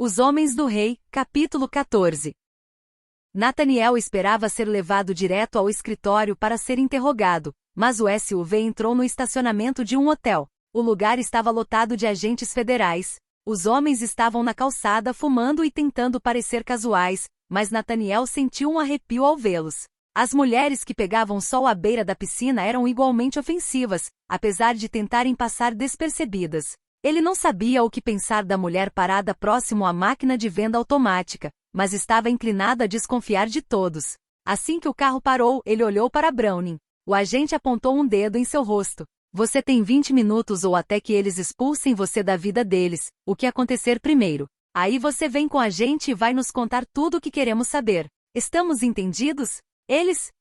Os Homens do Rei, capítulo 14. Nathaniel esperava ser levado direto ao escritório para ser interrogado, mas o SUV entrou no estacionamento de um hotel. O lugar estava lotado de agentes federais. Os homens estavam na calçada fumando e tentando parecer casuais, mas Nathaniel sentiu um arrepio ao vê-los. As mulheres que pegavam sol à beira da piscina eram igualmente ofensivas, apesar de tentarem passar despercebidas. Ele não sabia o que pensar da mulher parada próximo à máquina de venda automática, mas estava inclinado a desconfiar de todos. Assim que o carro parou, ele olhou para Browning. O agente apontou um dedo em seu rosto. Você tem 20 minutos ou até que eles expulsem você da vida deles, o que acontecer primeiro. Aí você vem com a gente e vai nos contar tudo o que queremos saber. Estamos entendidos? Eles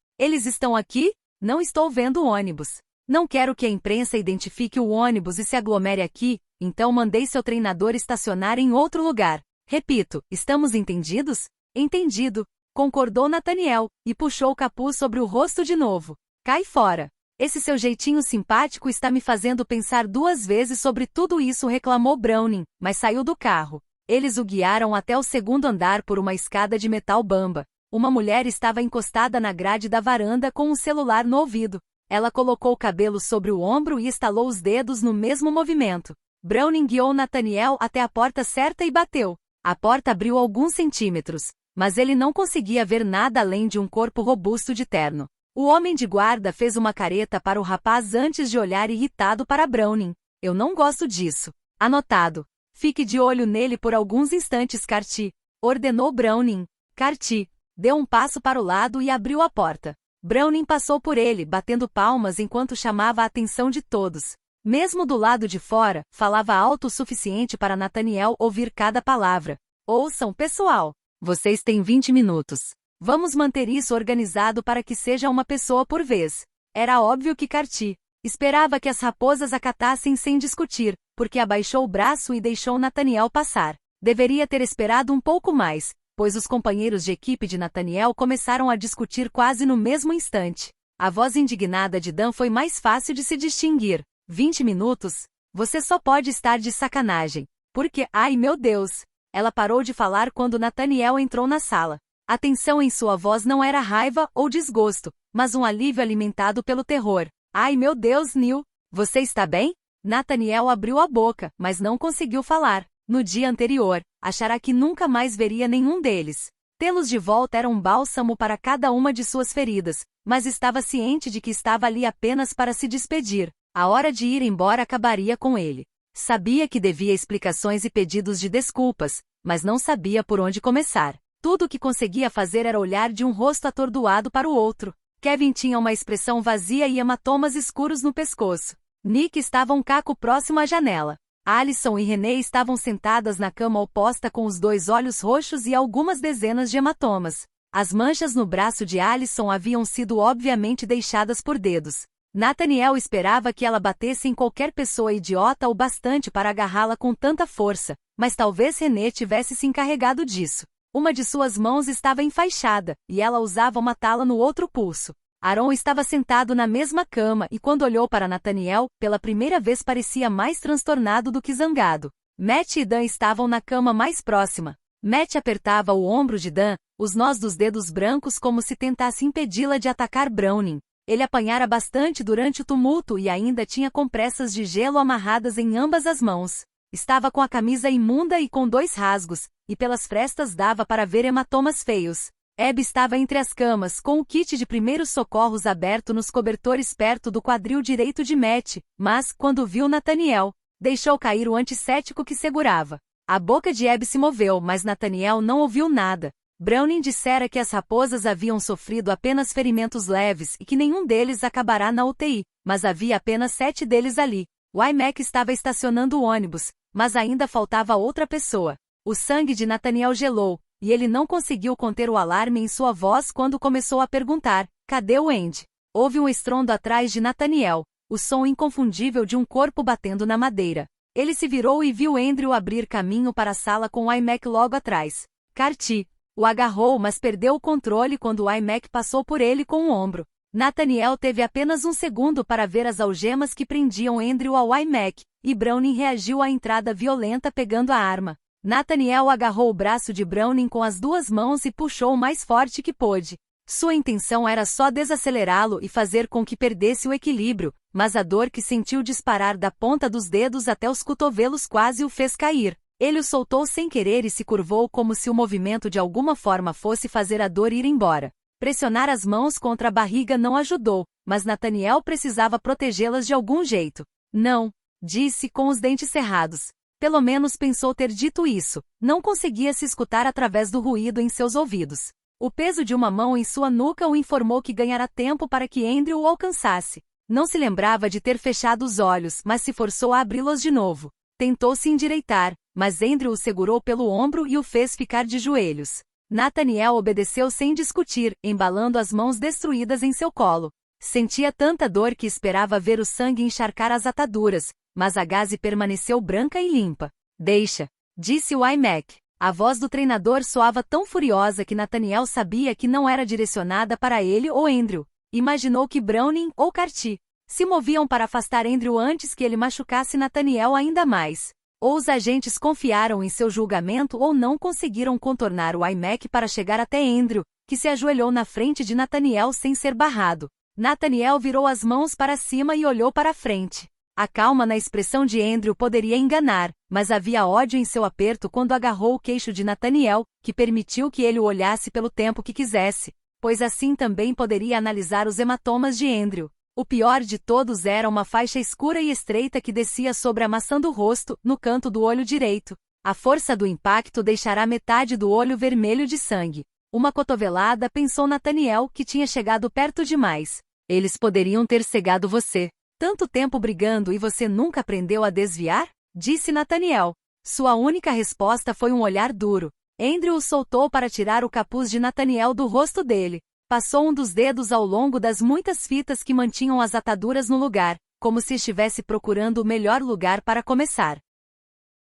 estão aqui? Não estou vendo o ônibus. Não quero que a imprensa identifique o ônibus e se aglomere aqui, então mandei seu treinador estacionar em outro lugar. Repito, estamos entendidos? Entendido, concordou Nathaniel, e puxou o capuz sobre o rosto de novo. Cai fora. Esse seu jeitinho simpático está me fazendo pensar duas vezes sobre tudo isso, reclamou Browning, mas saiu do carro. Eles o guiaram até o segundo andar por uma escada de metal bamba. Uma mulher estava encostada na grade da varanda com um celular no ouvido. Ela colocou o cabelo sobre o ombro e estalou os dedos no mesmo movimento. Browning guiou Nathaniel até a porta certa e bateu. A porta abriu alguns centímetros, mas ele não conseguia ver nada além de um corpo robusto de terno. O homem de guarda fez uma careta para o rapaz antes de olhar irritado para Browning. Eu não gosto disso. Anotado. Fique de olho nele por alguns instantes, Carty, ordenou Browning. Carty deu um passo para o lado e abriu a porta. Browning passou por ele, batendo palmas enquanto chamava a atenção de todos. Mesmo do lado de fora, falava alto o suficiente para Nathaniel ouvir cada palavra. Ouçam, pessoal. Vocês têm 20 minutos. Vamos manter isso organizado para que seja uma pessoa por vez. Era óbvio que Carty esperava que as raposas acatassem sem discutir, porque abaixou o braço e deixou Nathaniel passar. Deveria ter esperado um pouco mais, pois os companheiros de equipe de Nathaniel começaram a discutir quase no mesmo instante. A voz indignada de Dan foi mais fácil de se distinguir. 20 minutos? Você só pode estar de sacanagem. Porque, ai meu Deus! Ela parou de falar quando Nathaniel entrou na sala. A tensão em sua voz não era raiva ou desgosto, mas um alívio alimentado pelo terror. Ai meu Deus, Neil! Você está bem? Nathaniel abriu a boca, mas não conseguiu falar. No dia anterior, achara que nunca mais veria nenhum deles. Tê-los de volta era um bálsamo para cada uma de suas feridas, mas estava ciente de que estava ali apenas para se despedir. A hora de ir embora acabaria com ele. Sabia que devia explicações e pedidos de desculpas, mas não sabia por onde começar. Tudo o que conseguia fazer era olhar de um rosto atordoado para o outro. Kevin tinha uma expressão vazia e hematomas escuros no pescoço. Nick estava um caco próximo à janela. Alison e Renee estavam sentadas na cama oposta com os dois olhos roxos e algumas dezenas de hematomas. As manchas no braço de Alison haviam sido obviamente deixadas por dedos. Nathaniel esperava que ela batesse em qualquer pessoa idiota o bastante para agarrá-la com tanta força, mas talvez Renee tivesse se encarregado disso. Uma de suas mãos estava enfaixada, e ela usava uma tala no outro pulso. Aaron estava sentado na mesma cama e quando olhou para Nathaniel, pela primeira vez parecia mais transtornado do que zangado. Matt e Dan estavam na cama mais próxima. Matt apertava o ombro de Dan, os nós dos dedos brancos como se tentasse impedi-la de atacar Browning. Ele apanhara bastante durante o tumulto e ainda tinha compressas de gelo amarradas em ambas as mãos. Estava com a camisa imunda e com 2 rasgos, e pelas frestas dava para ver hematomas feios. Abby estava entre as camas, com o kit de primeiros socorros aberto nos cobertores perto do quadril direito de Matt, mas, quando viu Nathaniel, deixou cair o antisséptico que segurava. A boca de Abby se moveu, mas Nathaniel não ouviu nada. Browning dissera que as raposas haviam sofrido apenas ferimentos leves e que nenhum deles acabará na UTI, mas havia apenas 7 deles ali. O iMac estava estacionando o ônibus, mas ainda faltava outra pessoa. O sangue de Nathaniel gelou, e ele não conseguiu conter o alarme em sua voz quando começou a perguntar, cadê o Andy? Houve um estrondo atrás de Nathaniel, o som inconfundível de um corpo batendo na madeira. Ele se virou e viu Andrew abrir caminho para a sala com o iMac logo atrás. Carty o agarrou, mas perdeu o controle quando o iMac passou por ele com o ombro. Nathaniel teve apenas um segundo para ver as algemas que prendiam Andrew ao iMac, e Browning reagiu à entrada violenta pegando a arma. Nathaniel agarrou o braço de Browning com as duas mãos e puxou o mais forte que pôde. Sua intenção era só desacelerá-lo e fazer com que perdesse o equilíbrio, mas a dor que sentiu disparar da ponta dos dedos até os cotovelos quase o fez cair. Ele o soltou sem querer e se curvou como se o movimento de alguma forma fosse fazer a dor ir embora. Pressionar as mãos contra a barriga não ajudou, mas Nathaniel precisava protegê-las de algum jeito. Não, disse com os dentes cerrados. Pelo menos pensou ter dito isso. Não conseguia se escutar através do ruído em seus ouvidos. O peso de uma mão em sua nuca o informou que ganhara tempo para que Andrew o alcançasse. Não se lembrava de ter fechado os olhos, mas se forçou a abri-los de novo. Tentou se endireitar, mas Andrew o segurou pelo ombro e o fez ficar de joelhos. Nathaniel obedeceu sem discutir, embalando as mãos destruídas em seu colo. Sentia tanta dor que esperava ver o sangue encharcar as ataduras, mas a gaze permaneceu branca e limpa. Deixa, disse o iMac. A voz do treinador soava tão furiosa que Nathaniel sabia que não era direcionada para ele ou Andrew. Imaginou que Browning ou Carty se moviam para afastar Andrew antes que ele machucasse Nathaniel ainda mais. Ou os agentes confiaram em seu julgamento ou não conseguiram contornar o iMac para chegar até Andrew, que se ajoelhou na frente de Nathaniel sem ser barrado. Nathaniel virou as mãos para cima e olhou para a frente. A calma na expressão de Andrew poderia enganar, mas havia ódio em seu aperto quando agarrou o queixo de Nathaniel, que permitiu que ele o olhasse pelo tempo que quisesse, pois assim também poderia analisar os hematomas de Andrew. O pior de todos era uma faixa escura e estreita que descia sobre a maçã do rosto, no canto do olho direito. A força do impacto deixará metade do olho vermelho de sangue. Uma cotovelada, pensou Nathaniel, que tinha chegado perto demais. Eles poderiam ter cegado você. Tanto tempo brigando e você nunca aprendeu a desviar? Disse Nathaniel. Sua única resposta foi um olhar duro. Andrew o soltou para tirar o capuz de Nathaniel do rosto dele. Passou um dos dedos ao longo das muitas fitas que mantinham as ataduras no lugar, como se estivesse procurando o melhor lugar para começar.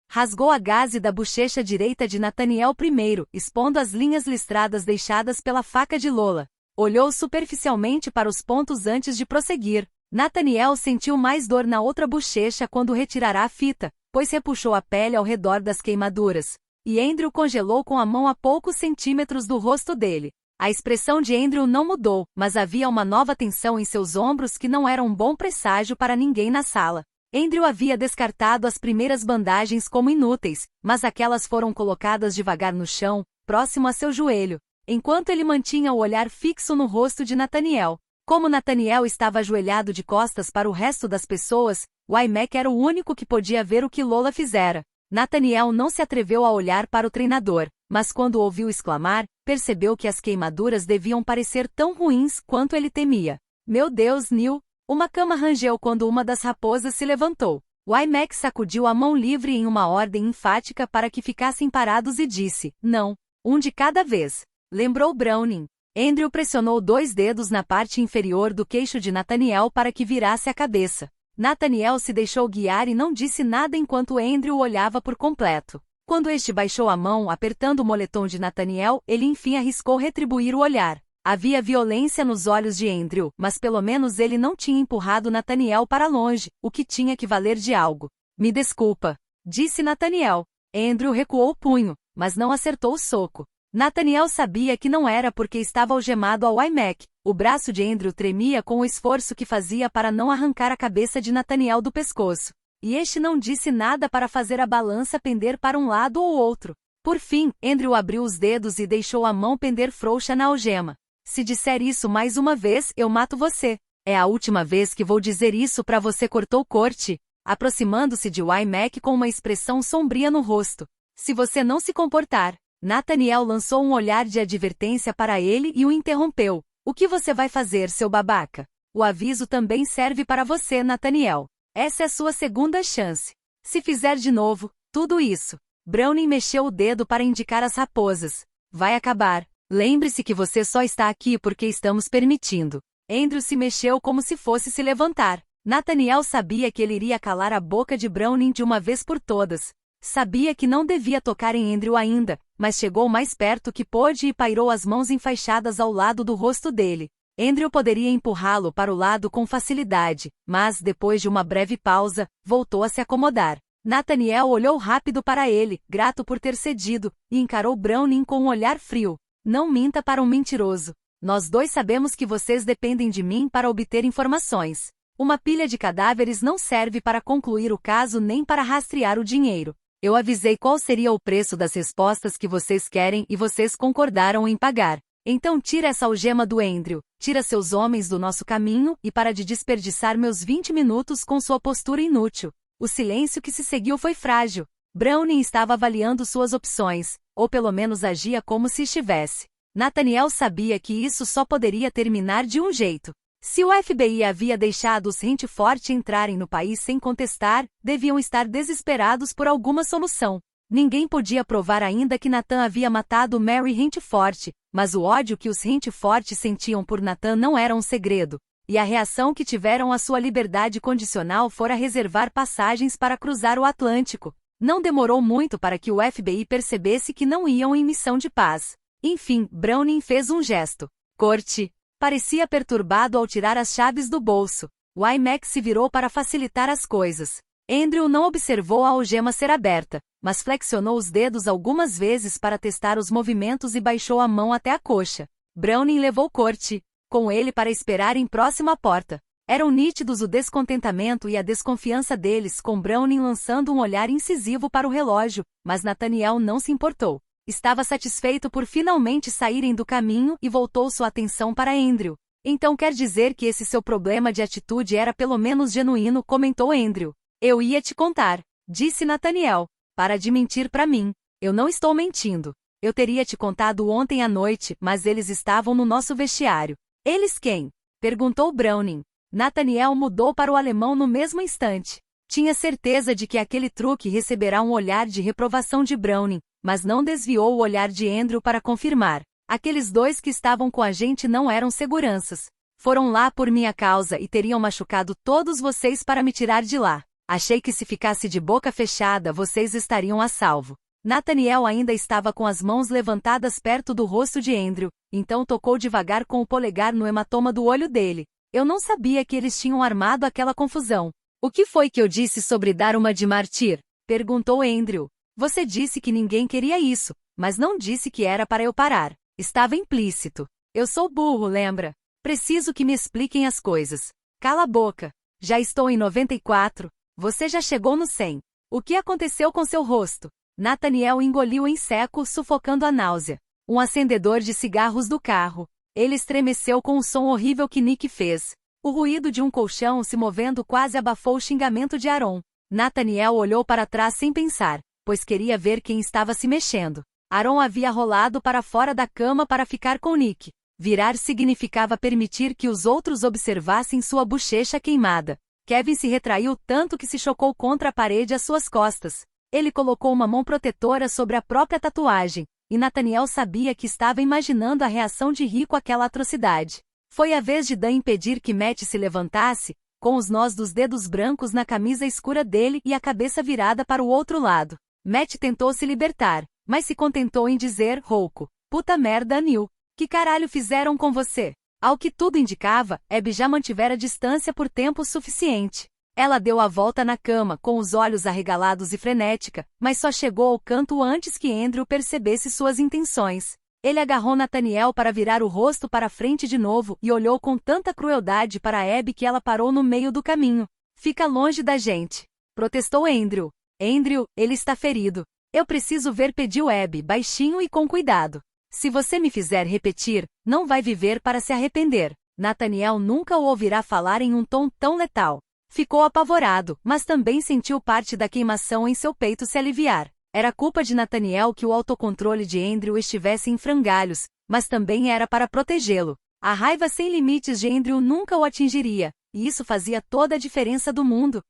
Rasgou a gaze da bochecha direita de Nathaniel primeiro, expondo as linhas listradas deixadas pela faca de Lola. Olhou superficialmente para os pontos antes de prosseguir. Nathaniel sentiu mais dor na outra bochecha quando retirará a fita, pois repuxou a pele ao redor das queimaduras. E Andrew congelou com a mão a poucos centímetros do rosto dele. A expressão de Andrew não mudou, mas havia uma nova tensão em seus ombros que não era um bom presságio para ninguém na sala. Andrew havia descartado as primeiras bandagens como inúteis, mas aquelas foram colocadas devagar no chão, próximo a seu joelho, enquanto ele mantinha o olhar fixo no rosto de Nathaniel. Como Nathaniel estava ajoelhado de costas para o resto das pessoas, o iMac era o único que podia ver o que Lola fizera. Nathaniel não se atreveu a olhar para o treinador, mas quando ouviu exclamar, percebeu que as queimaduras deviam parecer tão ruins quanto ele temia. Meu Deus, Neil! Uma cama rangeu quando uma das raposas se levantou. O iMac sacudiu a mão livre em uma ordem enfática para que ficassem parados e disse, não, um de cada vez. Lembrou Browning. Andrew pressionou 2 dedos na parte inferior do queixo de Nathaniel para que virasse a cabeça. Nathaniel se deixou guiar e não disse nada enquanto Andrew o olhava por completo. Quando este baixou a mão apertando o moletom de Nathaniel, ele enfim arriscou retribuir o olhar. Havia violência nos olhos de Andrew, mas pelo menos ele não tinha empurrado Nathaniel para longe, o que tinha que valer de algo. Me desculpa, disse Nathaniel. Andrew recuou o punho, mas não acertou o soco. Nathaniel sabia que não era porque estava algemado ao iMac. O braço de Andrew tremia com o esforço que fazia para não arrancar a cabeça de Nathaniel do pescoço. E este não disse nada para fazer a balança pender para um lado ou outro. Por fim, Andrew abriu os dedos e deixou a mão pender frouxa na algema. Se disser isso mais uma vez, eu mato você. É a última vez que vou dizer isso para você, cortou Corte, aproximando-se de iMac com uma expressão sombria no rosto. Se você não se comportar. Nathaniel lançou um olhar de advertência para ele e o interrompeu. O que você vai fazer, seu babaca? O aviso também serve para você, Nathaniel. Essa é a sua segunda chance. Se fizer de novo, tudo isso. Browning mexeu o dedo para indicar as raposas. Vai acabar. Lembre-se que você só está aqui porque estamos permitindo. Andrew se mexeu como se fosse se levantar. Nathaniel sabia que ele iria calar a boca de Browning de uma vez por todas. Sabia que não devia tocar em Andrew ainda, mas chegou mais perto que pôde e pairou as mãos enfaixadas ao lado do rosto dele. Andrew poderia empurrá-lo para o lado com facilidade, mas, depois de uma breve pausa, voltou a se acomodar. Nathaniel olhou rápido para ele, grato por ter cedido, e encarou Browning com um olhar frio. Não minta para um mentiroso. Nós dois sabemos que vocês dependem de mim para obter informações. Uma pilha de cadáveres não serve para concluir o caso nem para rastrear o dinheiro. Eu avisei qual seria o preço das respostas que vocês querem e vocês concordaram em pagar. Então tira essa algema do Andrew, tira seus homens do nosso caminho e para de desperdiçar meus 20 minutos com sua postura inútil. O silêncio que se seguiu foi frágil. Browning estava avaliando suas opções, ou pelo menos agia como se estivesse. Nathaniel sabia que isso só poderia terminar de um jeito. Se o FBI havia deixado os Hinchford entrarem no país sem contestar, deviam estar desesperados por alguma solução. Ninguém podia provar ainda que Nathan havia matado Mary Hinchford, mas o ódio que os Hinchford sentiam por Nathan não era um segredo, e a reação que tiveram à sua liberdade condicional fora reservar passagens para cruzar o Atlântico. Não demorou muito para que o FBI percebesse que não iam em missão de paz. Enfim, Browning fez um gesto. Corte. Parecia perturbado ao tirar as chaves do bolso. O IMAX se virou para facilitar as coisas. Andrew não observou a algema ser aberta, mas flexionou os dedos algumas vezes para testar os movimentos e baixou a mão até a coxa. Browning levou Corte com ele para esperarem próximo à porta. Eram nítidos o descontentamento e a desconfiança deles, com Browning lançando um olhar incisivo para o relógio, mas Nathaniel não se importou. Estava satisfeito por finalmente saírem do caminho e voltou sua atenção para Andrew. Então quer dizer que esse seu problema de atitude era pelo menos genuíno, comentou Andrew. Eu ia te contar, disse Nathaniel. Para de mentir para mim. Eu não estou mentindo. Eu teria te contado ontem à noite, mas eles estavam no nosso vestiário. Eles quem? Perguntou Browning. Nathaniel mudou para o alemão no mesmo instante. Tinha certeza de que aquele truque receberá um olhar de reprovação de Browning, mas não desviou o olhar de Andrew para confirmar. Aqueles dois que estavam com a gente não eram seguranças. Foram lá por minha causa e teriam machucado todos vocês para me tirar de lá. Achei que se ficasse de boca fechada vocês estariam a salvo. Nathaniel ainda estava com as mãos levantadas perto do rosto de Andrew, então tocou devagar com o polegar no hematoma do olho dele. Eu não sabia que eles tinham armado aquela confusão. O que foi que eu disse sobre dar uma de mártir? Perguntou Andrew. Você disse que ninguém queria isso, mas não disse que era para eu parar. Estava implícito. Eu sou burro, lembra? Preciso que me expliquem as coisas. Cala a boca. Já estou em 94. Você já chegou no 100. O que aconteceu com seu rosto? Nathaniel engoliu em seco, sufocando a náusea. Um acendedor de cigarros do carro. Ele estremeceu com o som horrível que Nick fez. O ruído de um colchão se movendo quase abafou o xingamento de Aaron. Nathaniel olhou para trás sem pensar, pois queria ver quem estava se mexendo. Aaron havia rolado para fora da cama para ficar com Nick. Virar significava permitir que os outros observassem sua bochecha queimada. Kevin se retraiu tanto que se chocou contra a parede às suas costas. Ele colocou uma mão protetora sobre a própria tatuagem, e Nathaniel sabia que estava imaginando a reação de Rico àquela atrocidade. Foi a vez de Dan impedir que Matt se levantasse, com os nós dos dedos brancos na camisa escura dele e a cabeça virada para o outro lado. Matt tentou se libertar, mas se contentou em dizer, rouco, puta merda, Neil. Que caralho fizeram com você? Ao que tudo indicava, Abby já mantivera distância por tempo suficiente. Ela deu a volta na cama, com os olhos arregalados e frenética, mas só chegou ao canto antes que Andrew percebesse suas intenções. Ele agarrou Nathaniel para virar o rosto para frente de novo e olhou com tanta crueldade para Abby que ela parou no meio do caminho. Fica longe da gente, protestou Andrew. Andrew, ele está ferido. Eu preciso ver, pediu Abby, baixinho e com cuidado. Se você me fizer repetir, não vai viver para se arrepender. Nathaniel nunca o ouvirá falar em um tom tão letal. Ficou apavorado, mas também sentiu parte da queimação em seu peito se aliviar. Era culpa de Nathaniel que o autocontrole de Andrew estivesse em frangalhos, mas também era para protegê-lo. A raiva sem limites de Andrew nunca o atingiria, e isso fazia toda a diferença do mundo.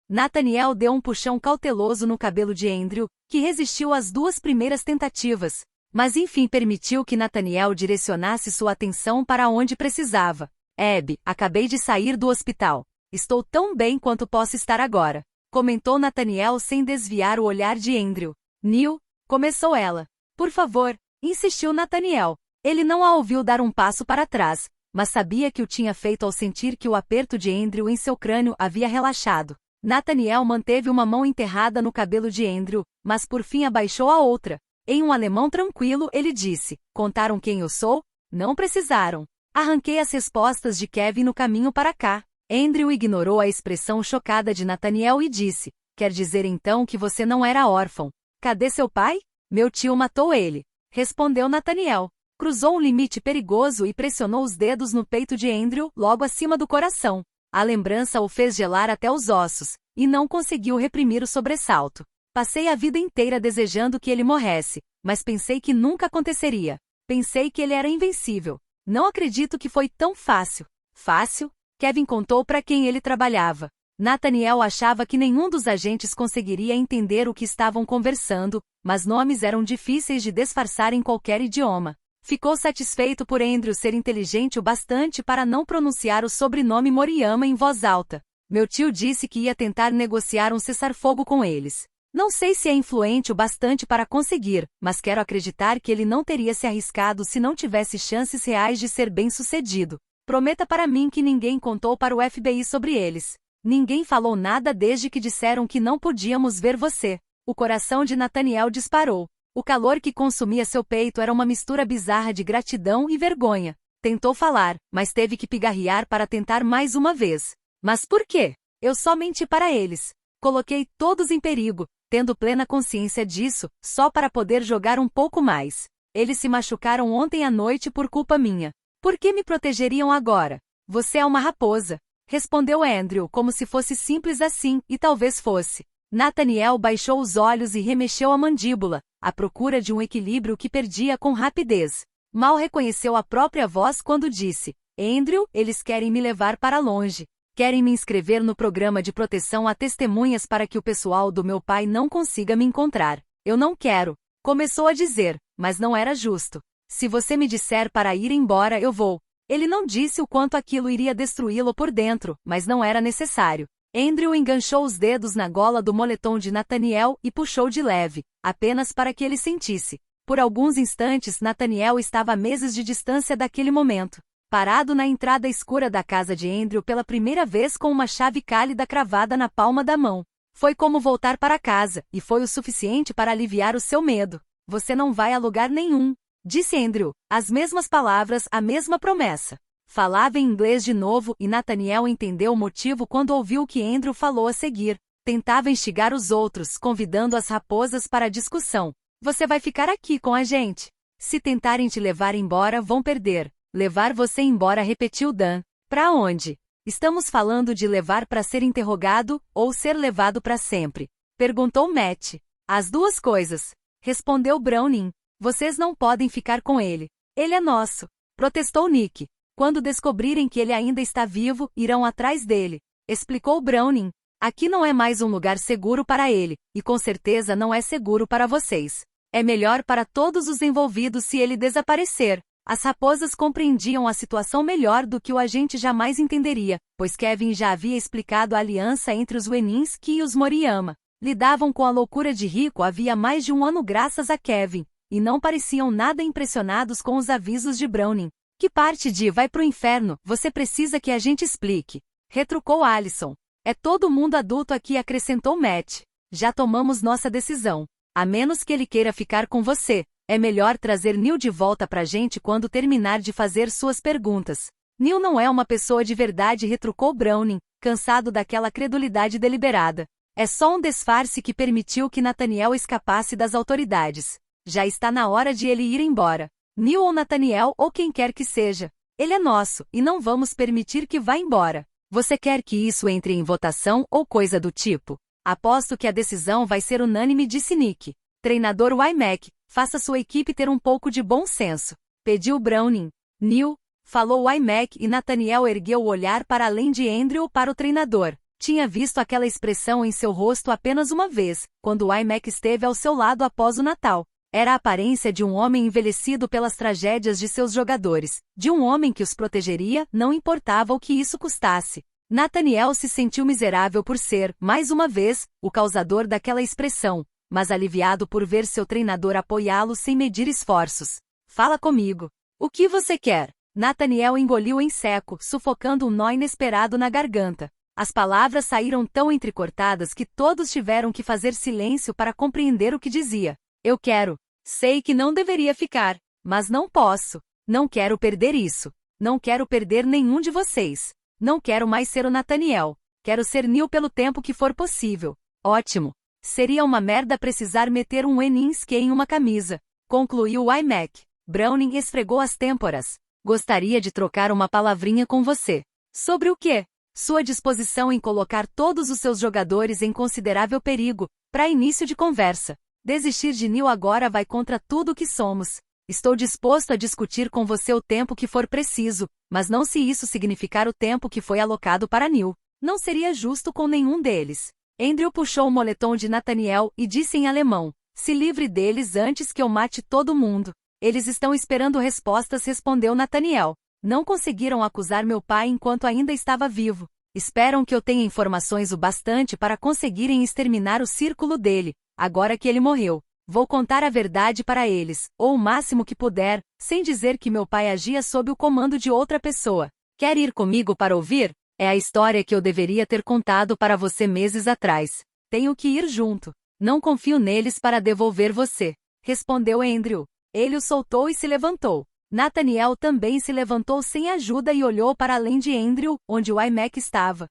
Nathaniel deu um puxão cauteloso no cabelo de Andrew, que resistiu às duas primeiras tentativas. Mas enfim permitiu que Nathaniel direcionasse sua atenção para onde precisava. Abby, acabei de sair do hospital. Estou tão bem quanto posso estar agora, comentou Nathaniel sem desviar o olhar de Andrew. Neil, começou ela. Por favor, insistiu Nathaniel. Ele não a ouviu dar um passo para trás, mas sabia que o tinha feito ao sentir que o aperto de Andrew em seu crânio havia relaxado. Nathaniel manteve uma mão enterrada no cabelo de Andrew, mas por fim abaixou a outra. Em um alemão tranquilo, ele disse: "Contaram quem eu sou? Não precisaram. Arranquei as respostas de Kevin no caminho para cá." Andrew ignorou a expressão chocada de Nathaniel e disse: "Quer dizer então que você não era órfão? Cadê seu pai?" "Meu tio matou ele", respondeu Nathaniel. Cruzou um limite perigoso e pressionou os dedos no peito de Andrew, logo acima do coração. A lembrança o fez gelar até os ossos, e não conseguiu reprimir o sobressalto. "Passei a vida inteira desejando que ele morresse, mas pensei que nunca aconteceria. Pensei que ele era invencível. Não acredito que foi tão fácil." "Fácil?" Kevin contou para quem ele trabalhava. Nathaniel achava que nenhum dos agentes conseguiria entender o que estavam conversando, mas nomes eram difíceis de disfarçar em qualquer idioma. Ficou satisfeito por Andrew ser inteligente o bastante para não pronunciar o sobrenome Moriyama em voz alta. "Meu tio disse que ia tentar negociar um cessar-fogo com eles. Não sei se é influente o bastante para conseguir, mas quero acreditar que ele não teria se arriscado se não tivesse chances reais de ser bem-sucedido. Prometa para mim que ninguém contou para o FBI sobre eles. Ninguém falou nada desde que disseram que não podíamos ver você." O coração de Nathaniel disparou. O calor que consumia seu peito era uma mistura bizarra de gratidão e vergonha. Tentou falar, mas teve que pigarrear para tentar mais uma vez. "Mas por quê? Eu só menti para eles. Coloquei todos em perigo, tendo plena consciência disso, só para poder jogar um pouco mais. Eles se machucaram ontem à noite por culpa minha. Por que me protegeriam agora?" "Você é uma raposa", respondeu Andrew como se fosse simples assim, e talvez fosse. Nathaniel baixou os olhos e remexeu a mandíbula, à procura de um equilíbrio que perdia com rapidez. Mal reconheceu a própria voz quando disse: "Andrew, eles querem me levar para longe. Querem me inscrever no programa de proteção a testemunhas para que o pessoal do meu pai não consiga me encontrar. Eu não quero." Começou a dizer, mas não era justo. "Se você me disser para ir embora, eu vou." Ele não disse o quanto aquilo iria destruí-lo por dentro, mas não era necessário. Andrew enganchou os dedos na gola do moletom de Nathaniel e puxou de leve, apenas para que ele sentisse. Por alguns instantes Nathaniel estava a meses de distância daquele momento, parado na entrada escura da casa de Andrew pela primeira vez com uma chave cálida cravada na palma da mão. Foi como voltar para casa, e foi o suficiente para aliviar o seu medo. "Você não vai a lugar nenhum", disse Andrew, as mesmas palavras, a mesma promessa. Falava em inglês de novo e Nathaniel entendeu o motivo quando ouviu o que Andrew falou a seguir. Tentava instigar os outros, convidando as raposas para a discussão. "Você vai ficar aqui com a gente. Se tentarem te levar embora, vão perder." "Levar você embora", repetiu Dan. "Para onde?" "Estamos falando de levar para ser interrogado, ou ser levado para sempre?" perguntou Matt. "As duas coisas", respondeu Browning. "Vocês não podem ficar com ele. Ele é nosso", protestou Nick. "Quando descobrirem que ele ainda está vivo, irão atrás dele", explicou Browning. "Aqui não é mais um lugar seguro para ele, e com certeza não é seguro para vocês. É melhor para todos os envolvidos se ele desaparecer." As raposas compreendiam a situação melhor do que o agente jamais entenderia, pois Kevin já havia explicado a aliança entre os Weninsky e os Moriyama. Lidavam com a loucura de Rico havia mais de um ano graças a Kevin, e não pareciam nada impressionados com os avisos de Browning. "Que parte de vai pro inferno você precisa que a gente explique?" retrucou Allison. "É todo mundo adulto aqui", acrescentou Matt. "Já tomamos nossa decisão. A menos que ele queira ficar com você, é melhor trazer Neil de volta pra gente quando terminar de fazer suas perguntas." "Neil não é uma pessoa de verdade", retrucou Browning, cansado daquela credulidade deliberada. "É só um disfarce que permitiu que Nathaniel escapasse das autoridades. Já está na hora de ele ir embora. Neil ou Nathaniel ou quem quer que seja. Ele é nosso, e não vamos permitir que vá embora. Você quer que isso entre em votação ou coisa do tipo?" "Aposto que a decisão vai ser unânime", disse Nick. "Treinador Wymack, faça sua equipe ter um pouco de bom senso", pediu Browning. "Neil", falou Wymack e Nathaniel ergueu o olhar para além de Andrew para o treinador. Tinha visto aquela expressão em seu rosto apenas uma vez, quando Wymack esteve ao seu lado após o Natal. Era a aparência de um homem envelhecido pelas tragédias de seus jogadores, de um homem que os protegeria, não importava o que isso custasse. Nathaniel se sentiu miserável por ser, mais uma vez, o causador daquela expressão, mas aliviado por ver seu treinador apoiá-lo sem medir esforços. "Fala comigo. O que você quer?" Nathaniel engoliu em seco, sufocando um nó inesperado na garganta. As palavras saíram tão entrecortadas que todos tiveram que fazer silêncio para compreender o que dizia. Eu quero. Sei que não deveria ficar, mas não posso. Não quero perder isso. Não quero perder nenhum de vocês. Não quero mais ser o Nathaniel. Quero ser Neil pelo tempo que for possível. Ótimo. Seria uma merda precisar meter um Eninsky em uma camisa. Concluiu o iMac. Browning esfregou as têmporas. Gostaria de trocar uma palavrinha com você. Sobre o quê? Sua disposição em colocar todos os seus jogadores em considerável perigo, para início de conversa. Desistir de Neil agora vai contra tudo o que somos. Estou disposto a discutir com você o tempo que for preciso, mas não se isso significar o tempo que foi alocado para Neil. Não seria justo com nenhum deles. Andrew puxou o moletom de Nathaniel e disse em alemão, se livre deles antes que eu mate todo mundo. Eles estão esperando respostas, respondeu Nathaniel. Não conseguiram acusar meu pai enquanto ainda estava vivo. Esperam que eu tenha informações o bastante para conseguirem exterminar o círculo dele, agora que ele morreu. Vou contar a verdade para eles, ou o máximo que puder, sem dizer que meu pai agia sob o comando de outra pessoa. Quer ir comigo para ouvir? É a história que eu deveria ter contado para você meses atrás. Tenho que ir junto. Não confio neles para devolver você. Respondeu Andrew. Ele o soltou e se levantou. Nathaniel também se levantou sem ajuda e olhou para além de Andrew, onde o iMac estava.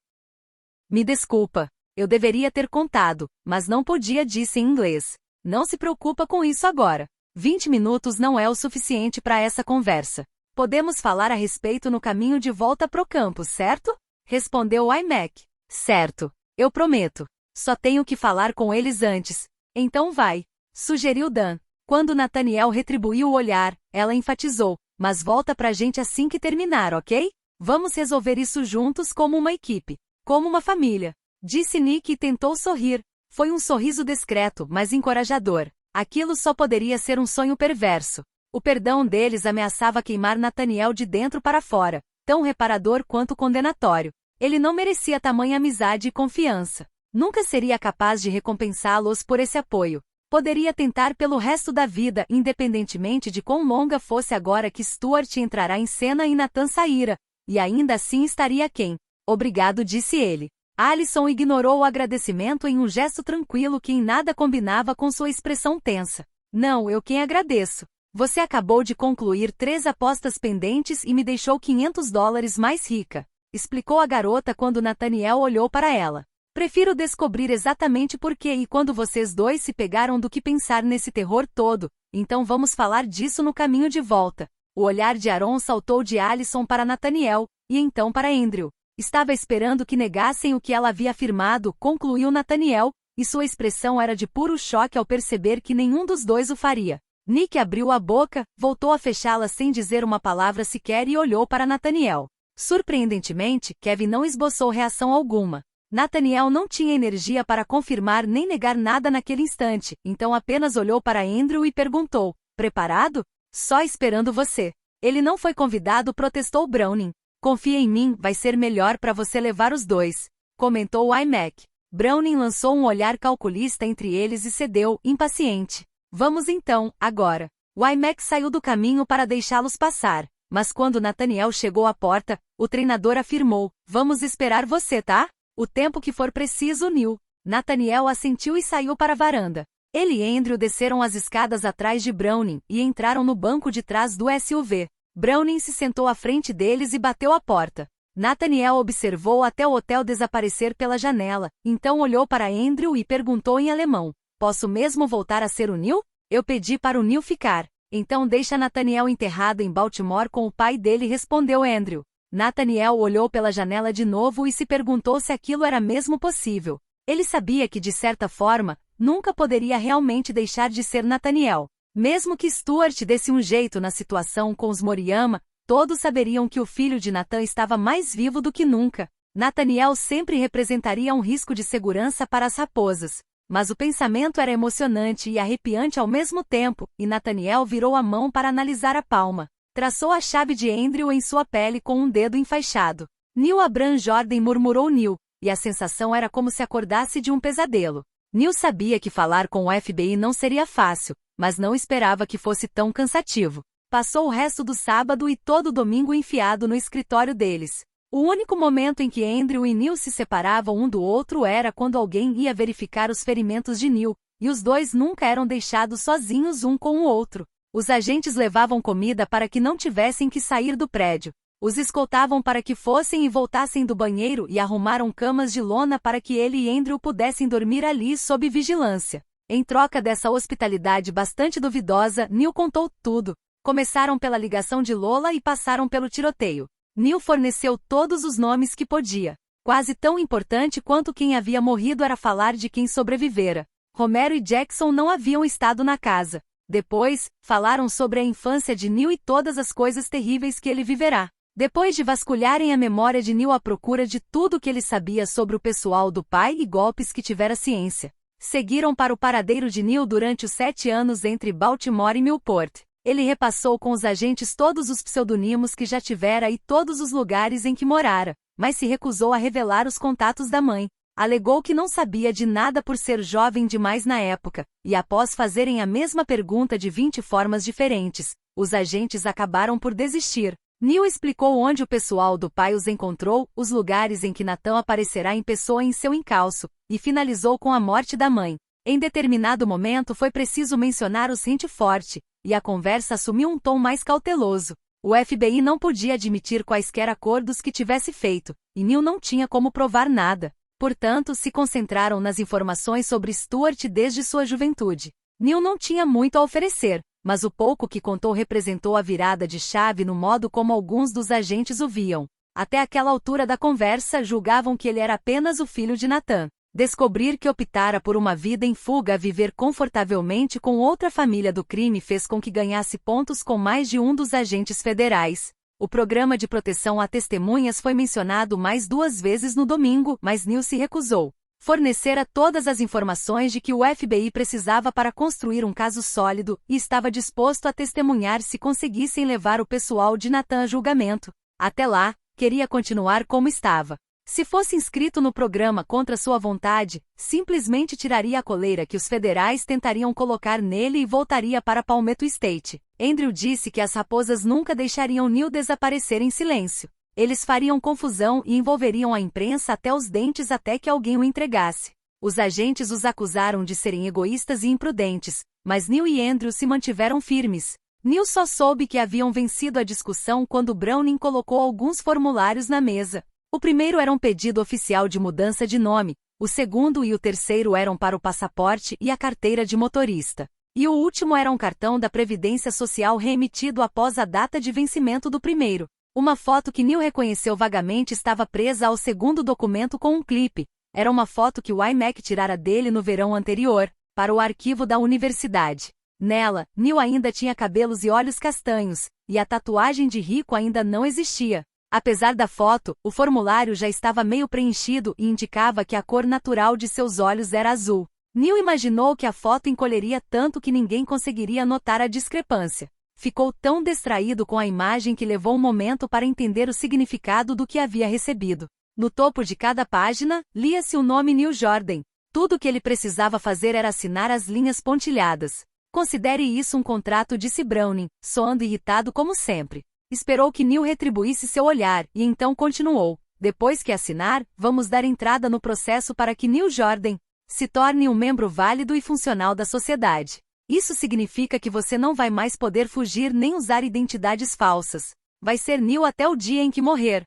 Me desculpa. Eu deveria ter contado, mas não podia, disse em inglês. Não se preocupa com isso agora. 20 minutos não é o suficiente para essa conversa. Podemos falar a respeito no caminho de volta pro campus, certo? Respondeu o iMac. Certo. Eu prometo. Só tenho que falar com eles antes. Então vai. Sugeriu Dan. Quando Nathaniel retribuiu o olhar, ela enfatizou. Mas volta pra gente assim que terminar, ok? Vamos resolver isso juntos como uma equipe. Como uma família. Disse Nick e tentou sorrir. Foi um sorriso discreto, mas encorajador. Aquilo só poderia ser um sonho perverso. O perdão deles ameaçava queimar Nathaniel de dentro para fora, tão reparador quanto condenatório. Ele não merecia tamanha amizade e confiança. Nunca seria capaz de recompensá-los por esse apoio. Poderia tentar pelo resto da vida, independentemente de quão longa fosse agora que Stuart entrará em cena e Nathan saíra, e ainda assim estaria aquém. Obrigado, disse ele. Allison ignorou o agradecimento em um gesto tranquilo que em nada combinava com sua expressão tensa. Não, eu quem agradeço. Você acabou de concluir 3 apostas pendentes e me deixou $500 mais rica, explicou a garota quando Nathaniel olhou para ela. Prefiro descobrir exatamente por que e quando vocês dois se pegaram do que pensar nesse terror todo, então vamos falar disso no caminho de volta. O olhar de Aaron saltou de Allison para Nathaniel, e então para Andrew. Estava esperando que negassem o que ela havia afirmado, concluiu Nathaniel, e sua expressão era de puro choque ao perceber que nenhum dos dois o faria. Nick abriu a boca, voltou a fechá-la sem dizer uma palavra sequer e olhou para Nathaniel. Surpreendentemente, Kevin não esboçou reação alguma. Nathaniel não tinha energia para confirmar nem negar nada naquele instante, então apenas olhou para Andrew e perguntou, preparado? Só esperando você. Ele não foi convidado, protestou Browning. Confia em mim, vai ser melhor para você levar os dois, comentou o iMac. Browning lançou um olhar calculista entre eles e cedeu, impaciente. Vamos então, agora. O iMac saiu do caminho para deixá-los passar, mas quando Nathaniel chegou à porta, o treinador afirmou, vamos esperar você, tá? O tempo que for preciso, Neil. Nathaniel assentiu e saiu para a varanda. Ele e Andrew desceram as escadas atrás de Browning e entraram no banco de trás do SUV. Browning se sentou à frente deles e bateu a porta. Nathaniel observou até o hotel desaparecer pela janela, então olhou para Andrew e perguntou em alemão, posso mesmo voltar a ser o Neil? Eu pedi para o Neil ficar. Então deixa Nathaniel enterrado em Baltimore com o pai dele, respondeu Andrew. Nathaniel olhou pela janela de novo e se perguntou se aquilo era mesmo possível. Ele sabia que, de certa forma, nunca poderia realmente deixar de ser Nathaniel. Mesmo que Stuart desse um jeito na situação com os Moriyama, todos saberiam que o filho de Nathan estava mais vivo do que nunca. Nathaniel sempre representaria um risco de segurança para as raposas. Mas o pensamento era emocionante e arrepiante ao mesmo tempo, e Nathaniel virou a mão para analisar a palma. Traçou a chave de Andrew em sua pele com um dedo enfaixado. Neil Abram Jordan, murmurou Neil, e a sensação era como se acordasse de um pesadelo. Neil sabia que falar com o FBI não seria fácil, mas não esperava que fosse tão cansativo. Passou o resto do sábado e todo o domingo enfiado no escritório deles. O único momento em que Andrew e Neil se separavam um do outro era quando alguém ia verificar os ferimentos de Neil, e os dois nunca eram deixados sozinhos um com o outro. Os agentes levavam comida para que não tivessem que sair do prédio. Os escoltavam para que fossem e voltassem do banheiro e arrumaram camas de lona para que ele e Andrew pudessem dormir ali sob vigilância. Em troca dessa hospitalidade bastante duvidosa, Neil contou tudo. Começaram pela ligação de Lola e passaram pelo tiroteio. Neil forneceu todos os nomes que podia. Quase tão importante quanto quem havia morrido era falar de quem sobrevivera. Romero e Jackson não haviam estado na casa. Depois, falaram sobre a infância de Neil e todas as coisas terríveis que ele viverá. Depois de vasculharem a memória de Neil à procura de tudo que ele sabia sobre o pessoal do pai e golpes que tivera ciência, seguiram para o paradeiro de Neil durante os 7 anos entre Baltimore e Millport. Ele repassou com os agentes todos os pseudonimos que já tivera e todos os lugares em que morara, mas se recusou a revelar os contatos da mãe. Alegou que não sabia de nada por ser jovem demais na época, e após fazerem a mesma pergunta de 20 formas diferentes, os agentes acabaram por desistir. Neil explicou onde o pessoal do pai os encontrou, os lugares em que Nathan aparecerá em pessoa em seu encalço, e finalizou com a morte da mãe. Em determinado momento foi preciso mencionar o Cinti Forte, e a conversa assumiu um tom mais cauteloso. O FBI não podia admitir quaisquer acordos que tivesse feito, e Neil não tinha como provar nada. Portanto, se concentraram nas informações sobre Stuart desde sua juventude. Neil não tinha muito a oferecer, mas o pouco que contou representou a virada de chave no modo como alguns dos agentes o viam. Até aquela altura da conversa, julgavam que ele era apenas o filho de Nathan. Descobrir que optara por uma vida em fuga a viver confortavelmente com outra família do crime fez com que ganhasse pontos com mais de um dos agentes federais. O programa de proteção a testemunhas foi mencionado mais 2 vezes no domingo, mas Neil se recusou. Fornecera todas as informações de que o FBI precisava para construir um caso sólido, e estava disposto a testemunhar se conseguissem levar o pessoal de Nathan a julgamento. Até lá, queria continuar como estava. Se fosse inscrito no programa contra sua vontade, simplesmente tiraria a coleira que os federais tentariam colocar nele e voltaria para Palmetto State. Andrew disse que as raposas nunca deixariam Neil desaparecer em silêncio. Eles fariam confusão e envolveriam a imprensa até os dentes até que alguém o entregasse. Os agentes os acusaram de serem egoístas e imprudentes, mas Neil e Andrew se mantiveram firmes. Neil só soube que haviam vencido a discussão quando Browning colocou alguns formulários na mesa. O primeiro era um pedido oficial de mudança de nome, o segundo e o terceiro eram para o passaporte e a carteira de motorista. E o último era um cartão da Previdência Social reemitido após a data de vencimento do primeiro. Uma foto que Neil reconheceu vagamente estava presa ao segundo documento com um clipe. Era uma foto que o iMac tirara dele no verão anterior, para o arquivo da universidade. Nela, Neil ainda tinha cabelos e olhos castanhos, e a tatuagem de rico ainda não existia. Apesar da foto, o formulário já estava meio preenchido e indicava que a cor natural de seus olhos era azul. Neil imaginou que a foto encolheria tanto que ninguém conseguiria notar a discrepância. Ficou tão distraído com a imagem que levou um momento para entender o significado do que havia recebido. No topo de cada página, lia-se o nome Neil Jordan. Tudo o que ele precisava fazer era assinar as linhas pontilhadas. Considere isso um contrato, disse Browning, soando irritado como sempre. Esperou que Neil retribuísse seu olhar, e então continuou. Depois que assinar, vamos dar entrada no processo para que Neil Jordan se torne um membro válido e funcional da sociedade. Isso significa que você não vai mais poder fugir nem usar identidades falsas. Vai ser Neil até o dia em que morrer.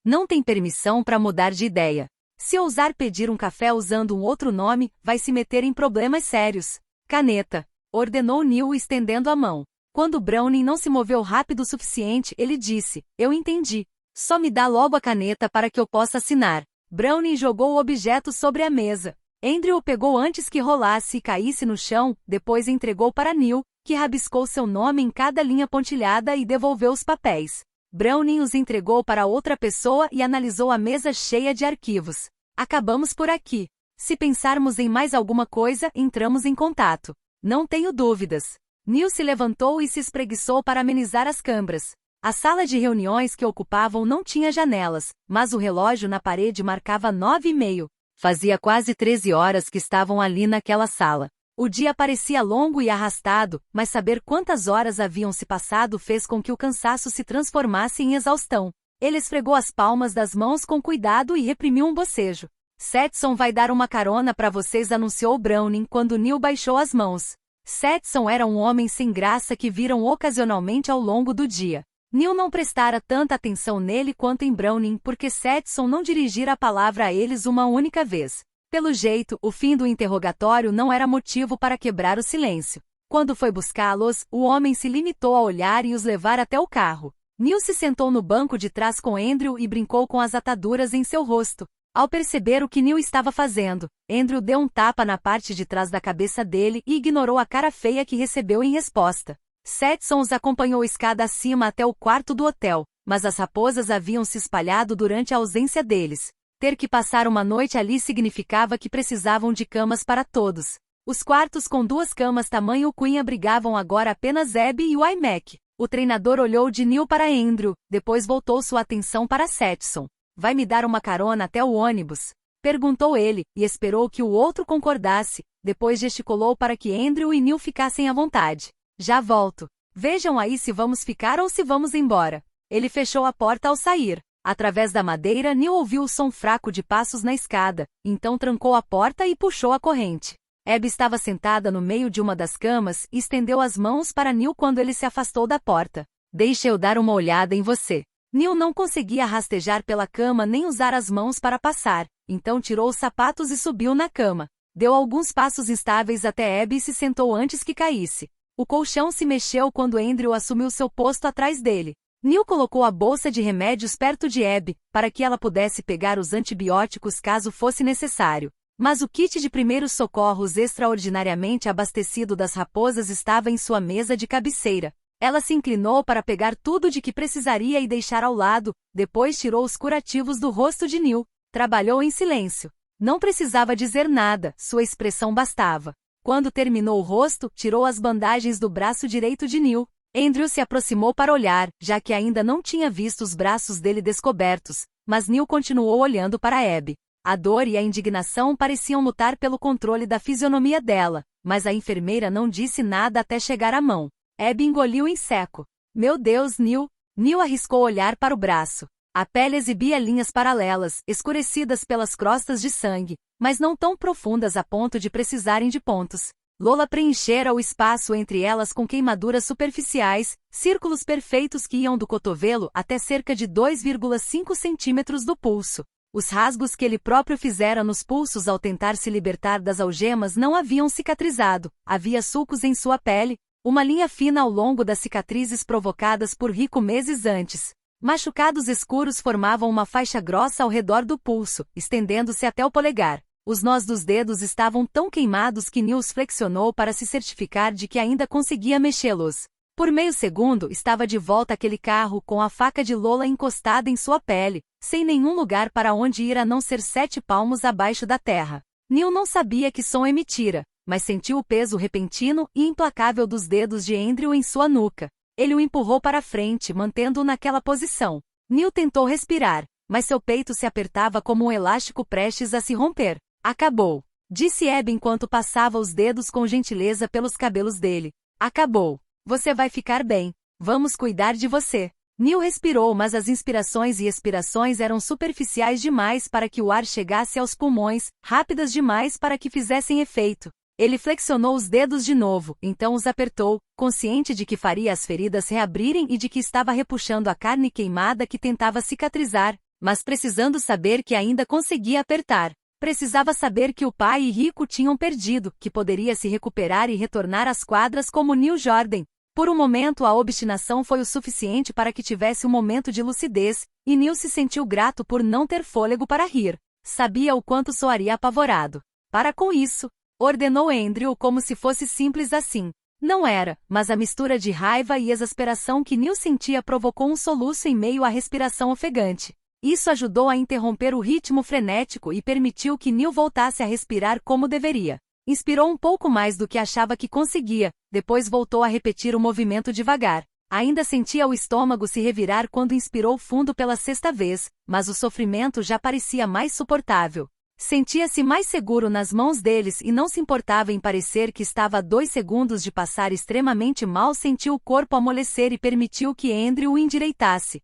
Não tem permissão para mudar de ideia. Se ousar pedir um café usando um outro nome, vai se meter em problemas sérios. Caneta, ordenou Neil estendendo a mão. Quando Browning não se moveu rápido o suficiente, ele disse, eu entendi. Só me dá logo a caneta para que eu possa assinar. Browning jogou o objeto sobre a mesa. Andrew o pegou antes que rolasse e caísse no chão, depois entregou para Neil, que rabiscou seu nome em cada linha pontilhada e devolveu os papéis. Browning os entregou para outra pessoa e analisou a mesa cheia de arquivos. Acabamos por aqui. Se pensarmos em mais alguma coisa, entramos em contato. Não tenho dúvidas. Neil se levantou e se espreguiçou para amenizar as câimbras. A sala de reuniões que ocupavam não tinha janelas, mas o relógio na parede marcava 9h30. Fazia quase 13 horas que estavam ali naquela sala. O dia parecia longo e arrastado, mas saber quantas horas haviam se passado fez com que o cansaço se transformasse em exaustão. Ele esfregou as palmas das mãos com cuidado e reprimiu um bocejo. Stetson vai dar uma carona para vocês, anunciou Browning quando Neil baixou as mãos. Stetson era um homem sem graça que viram ocasionalmente ao longo do dia. Neil não prestara tanta atenção nele quanto em Browning porque Stetson não dirigira a palavra a eles uma única vez. Pelo jeito, o fim do interrogatório não era motivo para quebrar o silêncio. Quando foi buscá-los, o homem se limitou a olhar e os levar até o carro. Neil se sentou no banco de trás com Andrew e brincou com as ataduras em seu rosto. Ao perceber o que Neil estava fazendo, Andrew deu um tapa na parte de trás da cabeça dele e ignorou a cara feia que recebeu em resposta. Stetson os acompanhou escada acima até o quarto do hotel, mas as raposas haviam se espalhado durante a ausência deles. Ter que passar uma noite ali significava que precisavam de camas para todos. Os quartos com 2 camas tamanho queen abrigavam agora apenas Abby e o iMac. O treinador olhou de Neil para Andrew, depois voltou sua atenção para Stetson. Vai me dar uma carona até o ônibus? Perguntou ele, e esperou que o outro concordasse, depois gesticulou para que Andrew e Neil ficassem à vontade. Já volto. Vejam aí se vamos ficar ou se vamos embora. Ele fechou a porta ao sair. Através da madeira, Neil ouviu o som fraco de passos na escada, então trancou a porta e puxou a corrente. Abby estava sentada no meio de uma das camas e estendeu as mãos para Neil quando ele se afastou da porta. Deixa eu dar uma olhada em você. Neil não conseguia rastejar pela cama nem usar as mãos para passar, então tirou os sapatos e subiu na cama. Deu alguns passos instáveis até Abby e se sentou antes que caísse. O colchão se mexeu quando Andrew assumiu seu posto atrás dele. Neil colocou a bolsa de remédios perto de Abby, para que ela pudesse pegar os antibióticos caso fosse necessário. Mas o kit de primeiros socorros extraordinariamente abastecido das raposas estava em sua mesa de cabeceira. Ela se inclinou para pegar tudo de que precisaria e deixar ao lado, depois tirou os curativos do rosto de Neil. Trabalhou em silêncio. Não precisava dizer nada, sua expressão bastava. Quando terminou o rosto, tirou as bandagens do braço direito de Neil. Andrew se aproximou para olhar, já que ainda não tinha visto os braços dele descobertos, mas Neil continuou olhando para Abby. A dor e a indignação pareciam lutar pelo controle da fisionomia dela, mas a enfermeira não disse nada até chegar à mão. Abby engoliu em seco. Meu Deus, Neil! Neil arriscou olhar para o braço. A pele exibia linhas paralelas, escurecidas pelas crostas de sangue, mas não tão profundas a ponto de precisarem de pontos. Lola preenchera o espaço entre elas com queimaduras superficiais, círculos perfeitos que iam do cotovelo até cerca de 2,5 centímetros do pulso. Os rasgos que ele próprio fizera nos pulsos ao tentar se libertar das algemas não haviam cicatrizado, havia sulcos em sua pele, uma linha fina ao longo das cicatrizes provocadas por Rico meses antes. Machucados escuros formavam uma faixa grossa ao redor do pulso, estendendo-se até o polegar. Os nós dos dedos estavam tão queimados que Neil os flexionou para se certificar de que ainda conseguia mexê-los. Por meio segundo, estava de volta aquele carro com a faca de Lola encostada em sua pele, sem nenhum lugar para onde ir a não ser 7 palmos abaixo da terra. Neil não sabia que som emitira, mas sentiu o peso repentino e implacável dos dedos de Andrew em sua nuca. Ele o empurrou para frente, mantendo-o naquela posição. Neil tentou respirar, mas seu peito se apertava como um elástico prestes a se romper. Acabou, disse Abby enquanto passava os dedos com gentileza pelos cabelos dele. Acabou. Você vai ficar bem. Vamos cuidar de você. Neil respirou, mas as inspirações e expirações eram superficiais demais para que o ar chegasse aos pulmões, rápidas demais para que fizessem efeito. Ele flexionou os dedos de novo, então os apertou, consciente de que faria as feridas reabrirem e de que estava repuxando a carne queimada que tentava cicatrizar, mas precisando saber que ainda conseguia apertar. Precisava saber que o pai e Rico tinham perdido, que poderia se recuperar e retornar às quadras como Neil Jordan. Por um momento a obstinação foi o suficiente para que tivesse um momento de lucidez, e Neil se sentiu grato por não ter fôlego para rir. Sabia o quanto soaria apavorado. Para com isso, ordenou Andrew como se fosse simples assim. Não era, mas a mistura de raiva e exasperação que Neil sentia provocou um soluço em meio à respiração ofegante. Isso ajudou a interromper o ritmo frenético e permitiu que Neil voltasse a respirar como deveria. Inspirou um pouco mais do que achava que conseguia, depois voltou a repetir o movimento devagar. Ainda sentia o estômago se revirar quando inspirou fundo pela 6ª vez, mas o sofrimento já parecia mais suportável. Sentia-se mais seguro nas mãos deles e não se importava em parecer que estava a 2 segundos de passar extremamente mal. Sentiu o corpo amolecer e permitiu que Andrew o endireitasse.